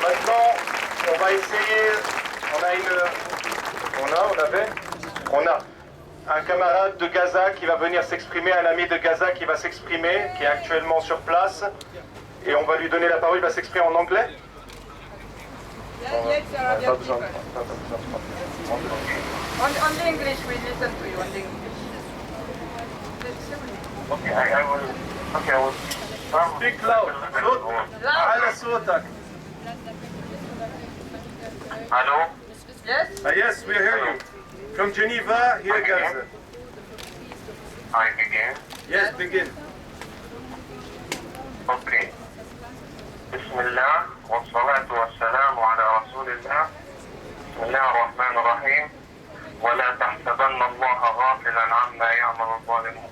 Maintenant, on va essayer, on a un camarade de Gaza qui va venir s'exprimer, un ami de Gaza qui va s'exprimer, qui est actuellement sur place, et on va lui donner la parole. Il va s'exprimer en anglais. Pas besoin de Only English, we listen to you, only English. Okay, I will Speak loud. على صوتك. Hello? Yes? Yes, we hear you. From Geneva, here Gaza. I begin. Yes, begin. Okay. بسم الله والصلاة والسلام على رسول الله. بسم الله الرحمن الرحيم. ولا تحسبن الله غافلا عما يعمل الظالمون.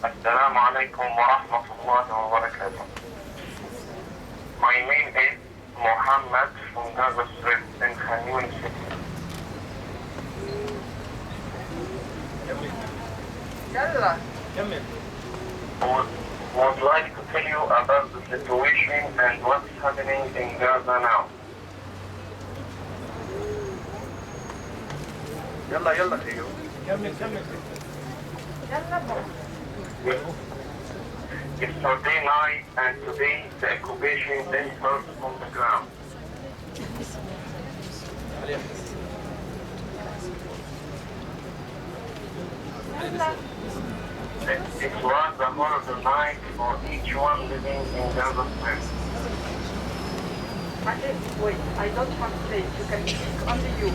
السلام عليكم ورحمة الله وبركاته. My name is Mohammed from Gaza Strip in Khan Yunis City. Yalla. Would like to tell you about the situation and what's happening in Gaza now. يلا يلا خيو. كمل. Yalla. Yesterday night and today the occupation entered on the ground. It was a horrible night for each one living in Gaza Strip. Wait, I don't translate. You can speak only you.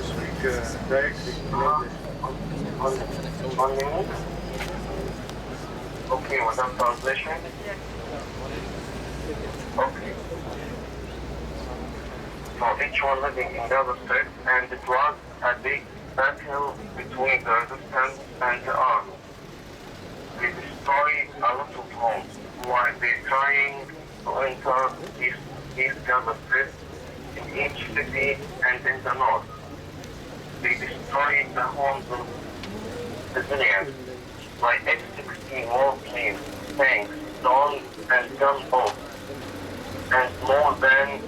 Speak directly in English. Only me? Okay, without translation? Yes. Okay. For each one living in Gaza Strip, and it was a big battle between the resistance and the army. They destroyed a lot of homes while they're trying to enter East Gaza Strip in each city and in the north. They destroyed the homes of civilians by F-16 warplanes, tanks, drones, and gunboats, and more than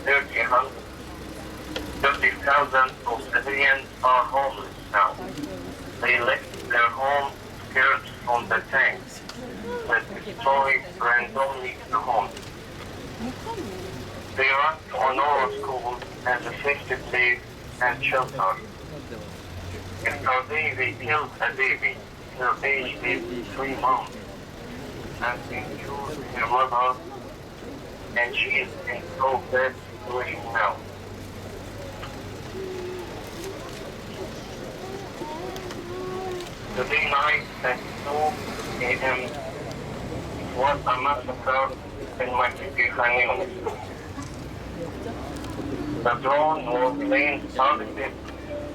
30,000 of civilians are homeless now. They left their homes scared from the tanks that destroyed randomly the homes. They rushed to Honora School as a safety place and shelter. Yesterday they killed a baby. Her age is 3 months, and injured her mother, and she is in so bad situation now. Today night at 2 a.m. was a massacre in my city, Khan Yunis. The drone was being targeted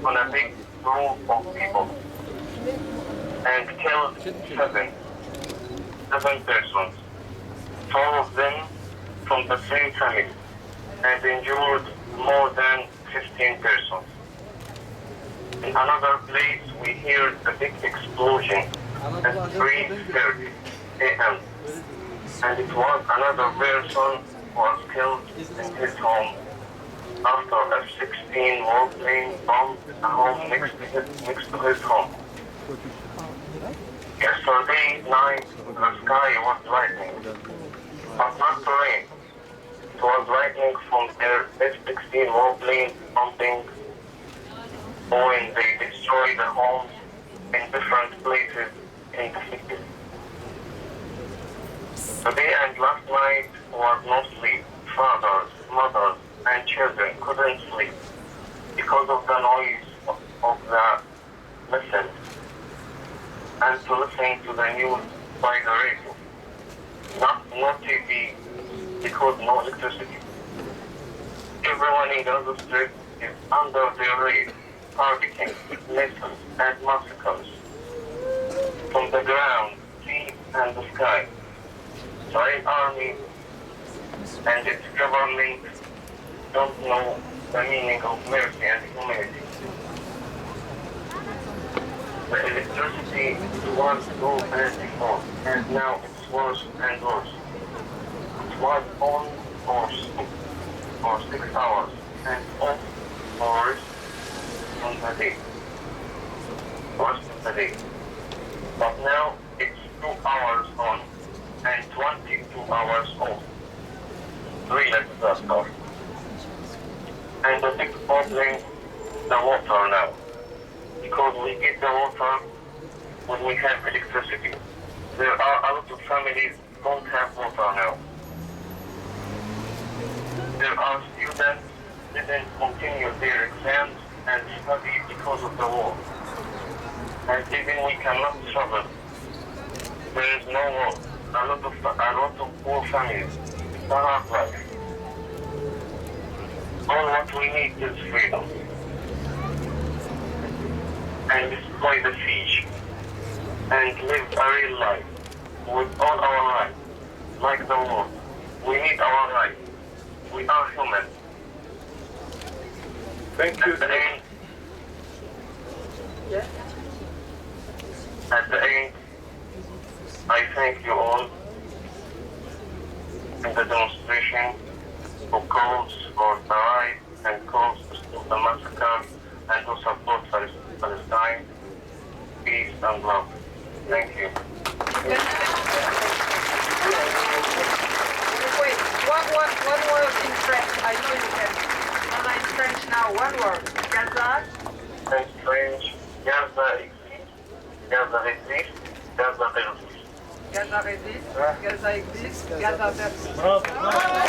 on a big group of people and killed seven persons, 4 of them from the same family, and injured more than 15 persons. In another place, we heard a big explosion at 3:30 a.m. and it was another person who was killed in his home after a F-16 warplane bombed a home next to his home. Yesterday night, the sky was lightning, but not rain. It was lightning from their F-16 warplane bombing when they destroyed the homes in different places in the city. Today and last night was no sleep. Fathers, mothers, and children couldn't sleep because of the noise of the missiles and to listen to the news by the radio. No TV because no electricity. Everyone in Gaza Strip is under their raid, targeting, missiles, and massacres from the ground, sea, and the sky. Israel army and its government don't know the meaning of mercy and humanity. The electricity was so bad before, and now it's worse and worse. It was on or for 6 hours and off for rest on the day. Rest on the day. But now it's 2 hours on and 22 hours off. Really disaster. And the big problem, the water now. Because we get the water when we have electricity. There are a lot of families don't have water now. There are students didn't continue their exams and study because of the war. And even we cannot travel. There is no work. A lot of poor families. It's a hard life. All what we need is freedom. And destroy the siege. And live a real life. With all our rights. Like the world. We need our rights. We are human. Thank you. At the end, I thank you all in the demonstration who calls for the right and calls to stop the massacre and to support Palestine, peace and love. Thank you. Wait, one word in French. I know you can. Not in French now. One word. Gaza. In French, Gaza exists, Gaza exists, Gaza exists. Gaza resiste. Gaza existe. Gaza persiste.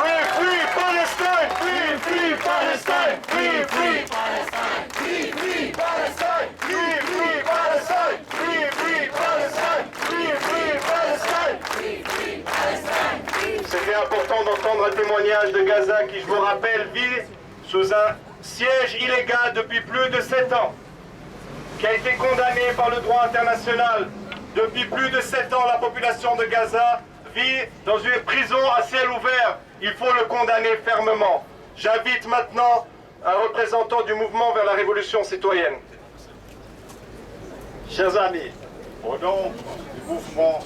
Free, free Palestine! Free, free Palestine! Free, free Palestine! Free, free Palestine! Free, free Palestine! Free, free Palestine! Free, free Palestine! Free, free Palestine! C'était important d'entendre un témoignage de Gaza qui, je vous rappelle, vit sous un siège illégal depuis plus de 7 ans, qui a été condamné par le droit international. Depuis plus de 7 ans, la population de Gaza vit dans une prison à ciel ouvert. Il faut le condamner fermement. J'invite maintenant un représentant du mouvement vers la révolution citoyenne. Chers amis, au nom du mouvement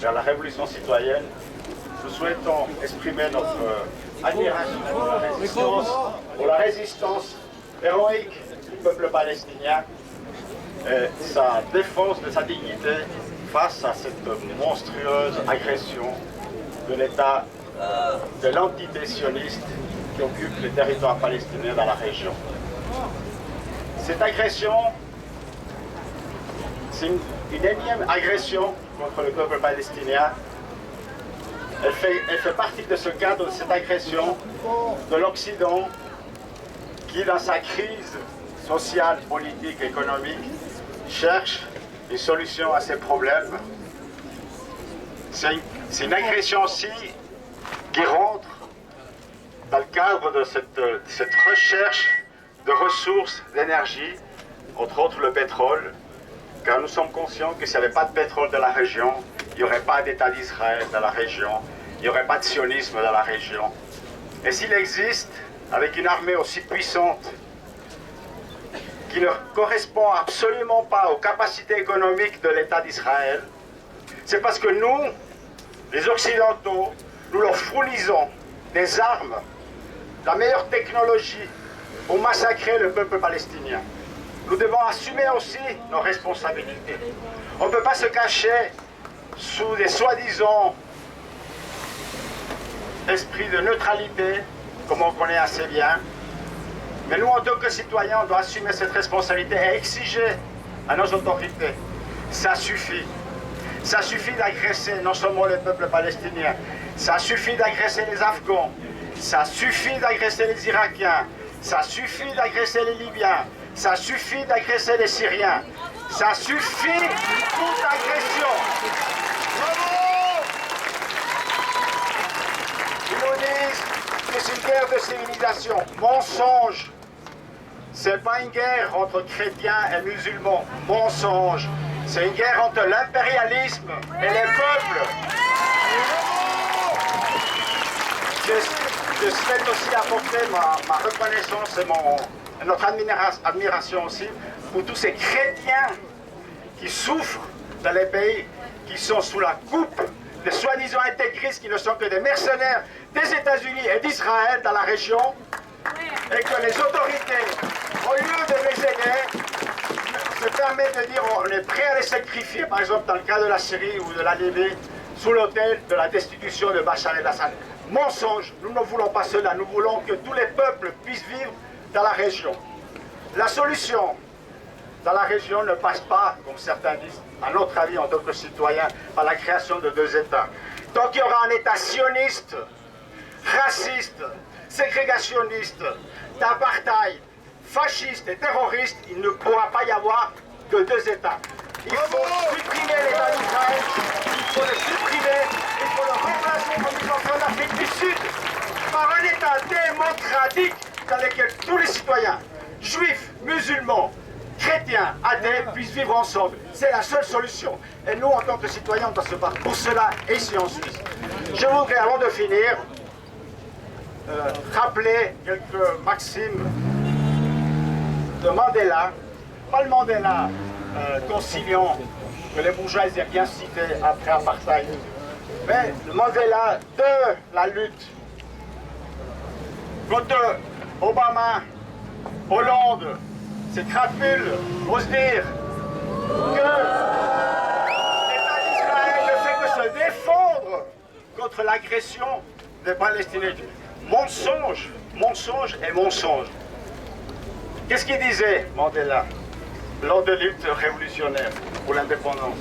vers la révolution citoyenne, nous souhaitons exprimer notre admiration pour la résistance héroïque du peuple palestinien et sa défense de sa dignité face à cette monstrueuse agression de l'État de l'entité sioniste qui occupe les territoires palestiniens dans la région. Cette agression, c'est une énième agression contre le peuple palestinien. Elle fait partie de ce cadre de cette agression de l'Occident qui, dans sa crise sociale, politique, économique, cherche une solution à ces problèmes. C'est une agression aussi qui rentre dans le cadre de cette recherche de ressources d'énergie, entre autres le pétrole, car nous sommes conscients que s'il n'y avait pas de pétrole dans la région, il n'y aurait pas d'État d'Israël dans la région, il n'y aurait pas de sionisme dans la région. Et s'il existe, avec une armée aussi puissante, qui ne correspond absolument pas aux capacités économiques de l'État d'Israël, c'est parce que nous, les Occidentaux, nous leur fournissons des armes, la meilleure technologie pour massacrer le peuple palestinien. Nous devons assumer aussi nos responsabilités. On ne peut pas se cacher sous des soi-disant esprits de neutralité, comme on connaît assez bien. Mais nous, en tant que citoyens, on doit assumer cette responsabilité et exiger à nos autorités. Ça suffit. Ça suffit d'agresser non seulement le peuple palestinien, ça suffit d'agresser les Afghans, ça suffit d'agresser les Irakiens, ça suffit d'agresser les Libyens, ça suffit d'agresser les Syriens, ça suffit toute agression. Ils nous disent que c'est une guerre de civilisation. Mensonge. C'est pas une guerre entre chrétiens et musulmans. Mensonge. C'est une guerre entre l'impérialisme et les peuples. Je souhaite aussi apporter ma reconnaissance et notre admiration aussi pour tous ces chrétiens qui souffrent dans les pays qui sont sous la coupe des soi-disant intégristes qui ne sont que des mercenaires, des États-Unis et d'Israël dans la région et que les autorités, au lieu de les aider, se permettent de dire on est prêt à les sacrifier, par exemple dans le cas de la Syrie ou de la Libye, sous l'autel de la destitution de Bachar el-Assad. Mensonge, nous ne voulons pas cela, nous voulons que tous les peuples puissent vivre dans la région. La solution dans la région ne passe pas, comme certains disent, à notre avis en tant que citoyens, par la création de deux États. Tant qu'il y aura un État sioniste, raciste, ségrégationniste, d'apartheid, fasciste et terroriste, il ne pourra pas y avoir que deux États. Il faut supprimer l'État d'Israël, il faut le supprimer, il faut le remplacer comme ils ont fait en Afrique du Sud par un État démocratique dans lequel tous les citoyens, juifs, musulmans, chrétiens, athées, puissent vivre ensemble. C'est la seule solution. Et nous, en tant que citoyens, on doit se battre pour cela ici en Suisse. Je voudrais, avant de finir, rappeler quelques maximes de Mandela, pas le Mandela conciliant que les bourgeois aient bien cité après apartheid, mais le Mandela de la lutte contre Obama, Hollande, ces crapules osent dire que l'État d'Israël ne fait que se défendre contre l'agression des Palestiniens. Mensonge, mensonge et mensonge. Qu'est-ce qu'il disait, Mandela, lors de luttes révolutionnaires pour l'indépendance?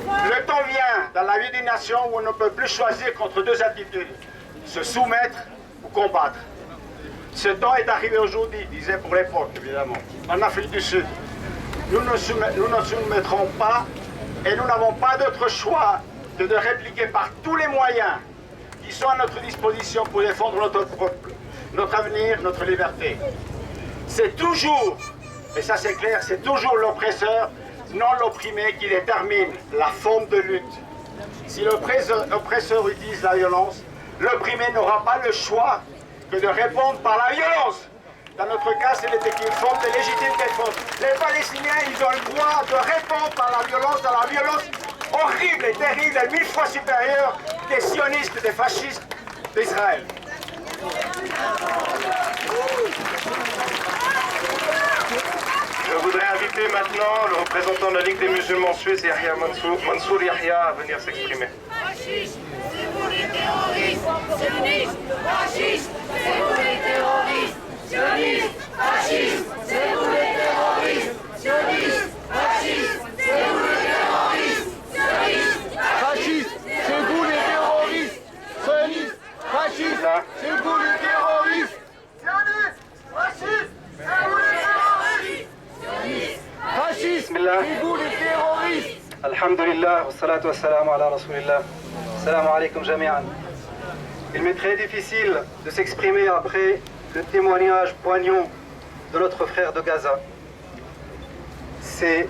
Le temps vient dans la vie d'une nation où on ne peut plus choisir contre deux attitudes, se soumettre ou combattre. Ce temps est arrivé aujourd'hui, disait pour l'époque évidemment, en Afrique du Sud. Nous ne soumettrons pas et nous n'avons pas d'autre choix que de répliquer par tous les moyens qui sont à notre disposition pour défendre notre peuple, notre avenir, notre liberté. C'est toujours, et ça c'est clair, c'est toujours l'oppresseur, non l'opprimé qui détermine la forme de lutte. Si l'oppresseur utilise la violence, l'opprimé n'aura pas le choix que de répondre par la violence. Dans notre cas, c'est une forme de légitime défense. Les Palestiniens, ils ont le droit de répondre par la violence, dans la violence horrible et terrible et 1000 fois supérieure des sionistes, des fascistes d'Israël. Je voudrais inviter maintenant le représentant de la Ligue des musulmans suisses, Yahya Mansour Yahya, à venir s'exprimer. Fascistes, c'est vous les terroristes, sionistes, fascistes, c'est vous les terroristes, sionistes, fascistes, c'est vous les terroristes, sionistes, fascistes, c'est vous les terroristes, sionistes, Fascistes, c'est vous les terroristes. Sionistes, fascistes, c'est vous les terroristes. sionistes, fascistes, c'est vous les terroristes, sionistes, Fascistes, c'est vous les terroristes. Alhamdulillah, wassalatu wassalamu ala rasulillah. Assalamu alaikum jami'an. Il m'est très difficile de s'exprimer après le témoignage poignant de notre frère de Gaza. C'est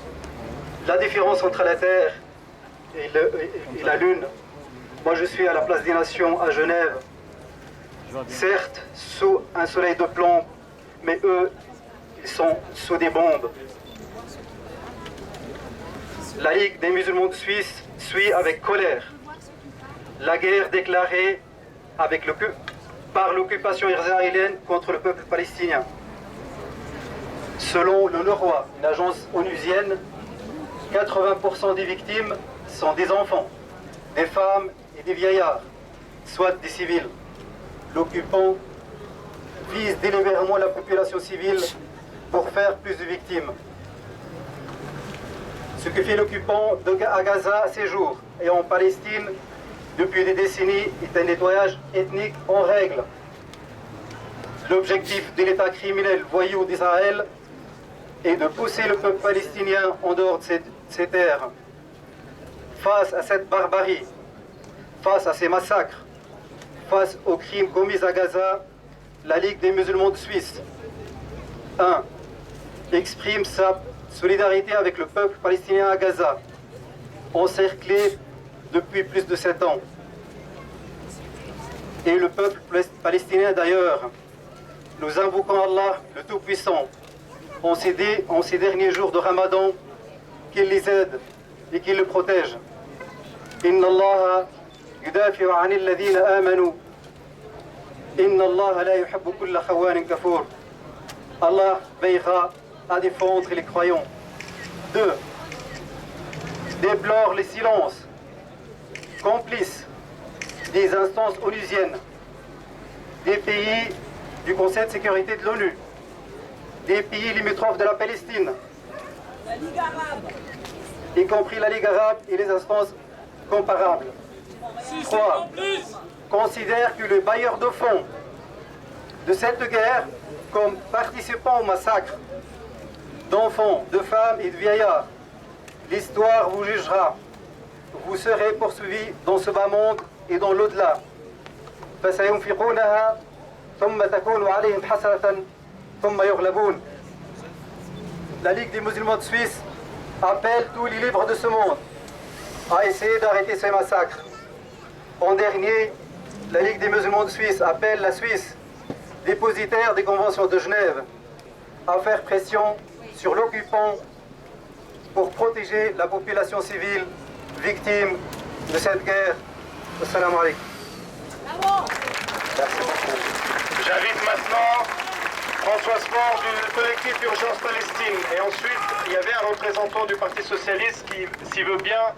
la différence entre la terre et la lune. Moi je suis à la place des Nations à Genève, certes sous un soleil de plomb, mais eux, ils sont sous des bombes. La Ligue des musulmans de Suisse suit avec colère la guerre déclarée par l'occupation israélienne contre le peuple palestinien. Selon le Leroy, une agence onusienne, 80% des victimes sont des enfants, des femmes et des vieillards, soit des civils. L'occupant vise délibérément la population civile pour faire plus de victimes. Ce que fait l'occupant à Gaza à ces jours et en Palestine depuis des décennies est un nettoyage ethnique en règle. L'objectif de l'État criminel voyou d'Israël est de pousser le peuple palestinien en dehors de ses terres. Face à cette barbarie, face à ces massacres, face aux crimes commis à Gaza, la Ligue des musulmans de Suisse 1. Exprime sa solidarité avec le peuple palestinien à Gaza, encerclé depuis plus de 7 ans. Et le peuple palestinien d'ailleurs. Nous invoquons Allah, le Tout-Puissant, en ces derniers jours de Ramadan, qu'il les aide et qu'il le protège. Inna Allah yudafi'u 'anil ladhina amanu Inna Allah la yuhibbu kulla khawanin kafour. Allah veillera à défendre les croyants. 2. Déplore les silences complices des instances onusiennes, des pays du Conseil de sécurité de l'ONU, des pays limitrophes de la Palestine, y compris la Ligue arabe et les instances comparables. 3. Considère que les bailleurs de fonds de cette guerre comme participants au massacre d'enfants, de femmes et de vieillards. L'histoire vous jugera. Vous serez poursuivis dans ce bas monde et dans l'au-delà. فسينفقونها ثم تكون عليهم حسرة ثم يغلبون. La Ligue des musulmans de Suisse appelle tous les libres de ce monde à essayer d'arrêter ces massacres. En dernier, la Ligue des musulmans de Suisse appelle la Suisse, dépositaire des conventions de Genève, à faire pression sur l'occupant pour protéger la population civile victime de cette guerre. Assalamu alaikum. Merci beaucoup. J'invite maintenant François Sport du collectif Urgence Palestine. Et ensuite, il y avait un représentant du Parti Socialiste qui, s'il veut bien,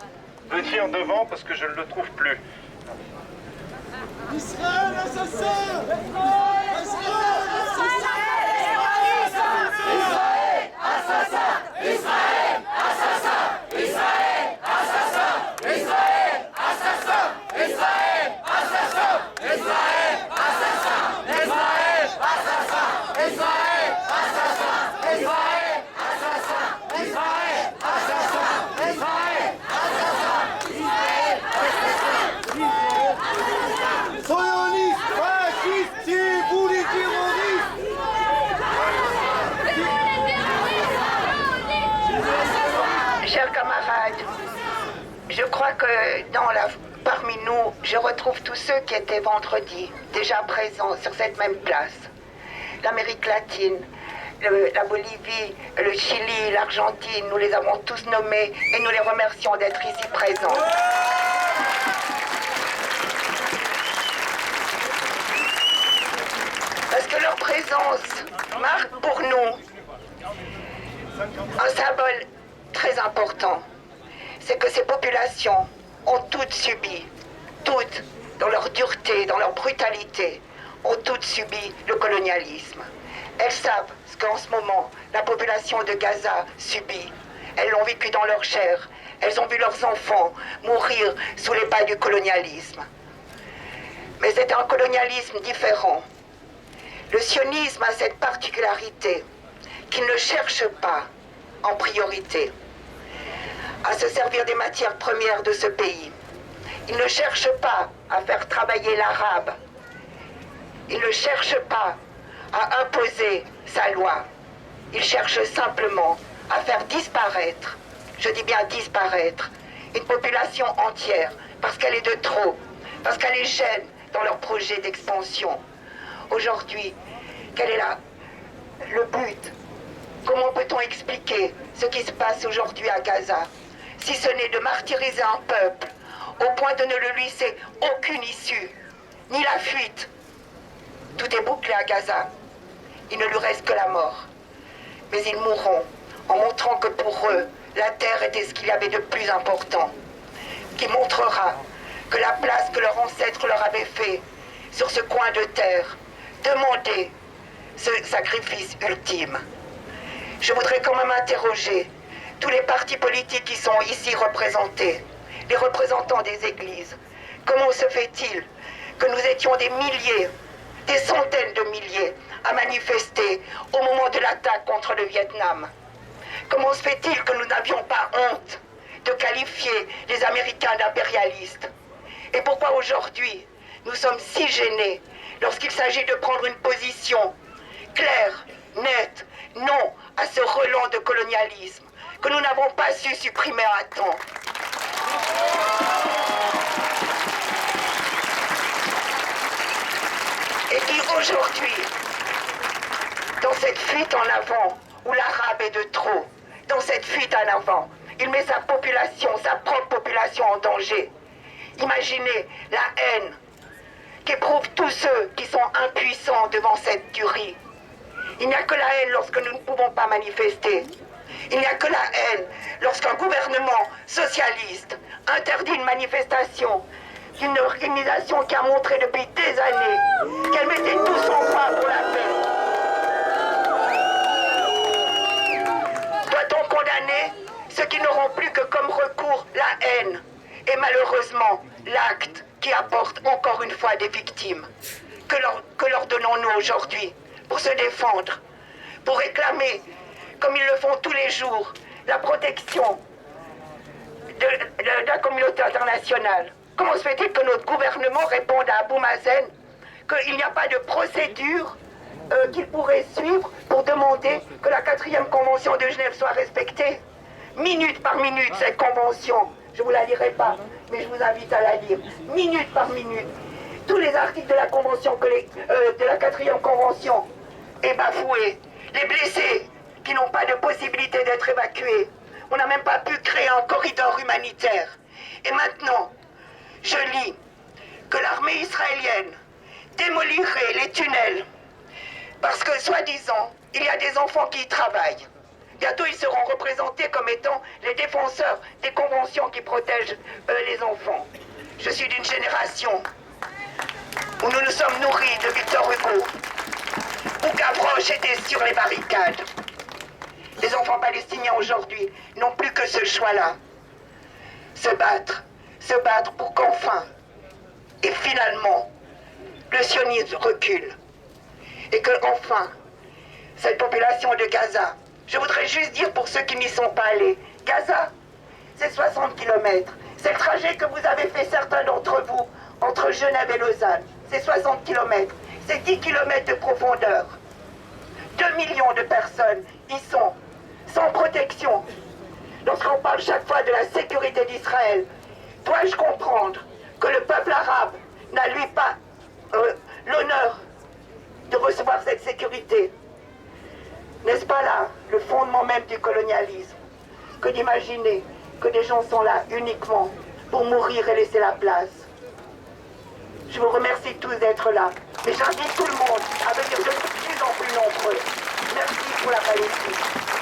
venir devant parce que je ne le trouve plus. Israël assassin! Israël assassin! Israël assassin! Israël assassin! Israël assassin! Israël assassin! Israël assassin! Israël assassin! Israël assassin! Israël assassin! Israël assassin! Israël assassin! Israël assassin! Sionistes, fascistes, c'est vous les terroristes! Chers camarades, je crois que parmi nous, je retrouve tous ceux qui étaient vendredi déjà présents sur cette même place. L'Amérique latine, la Bolivie, le Chili, l'Argentine, nous les avons tous nommés et nous les remercions d'être ici présents. Parce que leur présence marque pour nous un symbole très important. C'est que ces populations ont toutes subi, toutes, dans leur dureté, dans leur brutalité, ont toutes subi le colonialisme. Elles savent ce qu'en ce moment, la population de Gaza subit. Elles l'ont vécu dans leur chair. Elles ont vu leurs enfants mourir sous les balles du colonialisme. Mais c'est un colonialisme différent. Le sionisme a cette particularité qu'il ne cherche pas en priorité à se servir des matières premières de ce pays. Il ne cherche pas à faire travailler l'arabe. Il ne cherche pas à imposer sa loi. Il cherche simplement à faire disparaître, je dis bien disparaître, une population entière parce qu'elle est de trop, parce qu'elle est gêne dans leur projet d'expansion. Aujourd'hui, quel est le but? Comment peut-on expliquer ce qui se passe aujourd'hui à Gaza, si ce n'est de martyriser un peuple au point de ne lui laisser aucune issue, ni la fuite? Tout est bouclé à Gaza. Il ne lui reste que la mort. Mais ils mourront en montrant que pour eux, la terre était ce qu'il y avait de plus important, qui montrera que la place que leurs ancêtres leur avaient fait sur ce coin de terre demandait ce sacrifice ultime. Je voudrais quand même interroger tous les partis politiques qui sont ici représentés, les représentants des églises. Comment se fait-il que nous étions des milliers, des centaines de milliers à manifester au moment de l'attaque contre le Vietnam? Comment se fait-il que nous n'avions pas honte de qualifier les Américains d'impérialistes? Et pourquoi aujourd'hui nous sommes si gênés lorsqu'il s'agit de prendre une position claire, nette, non à ce relent de colonialisme que nous n'avons pas su supprimer à temps? Et qui aujourd'hui, dans cette fuite en avant, où l'arabe est de trop, dans cette fuite en avant, il met sa population, sa propre population en danger. Imaginez la haine qu'éprouvent tous ceux qui sont impuissants devant cette tuerie. Il n'y a que la haine lorsque nous ne pouvons pas manifester. Il n'y a que la haine lorsqu'un gouvernement socialiste interdit une manifestation d'une organisation qui a montré depuis des années qu'elle mettait tout son poids pour la paix. Doit-on condamner ceux qui n'auront plus que comme recours la haine et malheureusement l'acte qui apporte encore une fois des victimes? Que leur donnons-nous aujourd'hui pour se défendre, pour réclamer, comme ils le font tous les jours, la protection de la communauté internationale? Comment se fait-il que notre gouvernement réponde à Abou Mazen qu'il n'y a pas de procédure qu'il pourrait suivre pour demander que la 4e convention de Genève soit respectée? Minute par minute, cette convention, je ne vous la lirai pas, mais je vous invite à la lire, minute par minute, tous les articles de la convention, de la 4e convention est bafoué. Les blessés qui n'ont pas de possibilité d'être évacués. On n'a même pas pu créer un corridor humanitaire. Et maintenant, je lis que l'armée israélienne démolirait les tunnels parce que, soi-disant, il y a des enfants qui y travaillent. Bientôt, ils seront représentés comme étant les défenseurs des conventions qui protègent les enfants. Je suis d'une génération où nous nous sommes nourris de Victor Hugo, où Gavroche était sur les barricades. Les enfants palestiniens aujourd'hui n'ont plus que ce choix-là. Se battre pour qu'enfin, et finalement, le sionisme recule. Et que enfin, cette population de Gaza, je voudrais juste dire pour ceux qui n'y sont pas allés, Gaza, c'est 60 km. C'est le trajet que vous avez fait certains d'entre vous entre Genève et Lausanne. C'est 60 km. C'est 10 km de profondeur. 2 millions de personnes y sont, sans protection. Lorsqu'on parle chaque fois de la sécurité d'Israël, dois-je comprendre que le peuple arabe n'a lui pas l'honneur de recevoir cette sécurité? N'est-ce pas là le fondement même du colonialisme? Que d'imaginer que des gens sont là uniquement pour mourir et laisser la place. Je vous remercie tous d'être là. Mais j'invite tout le monde à venir de plus en plus nombreux. Merci pour la Palestine.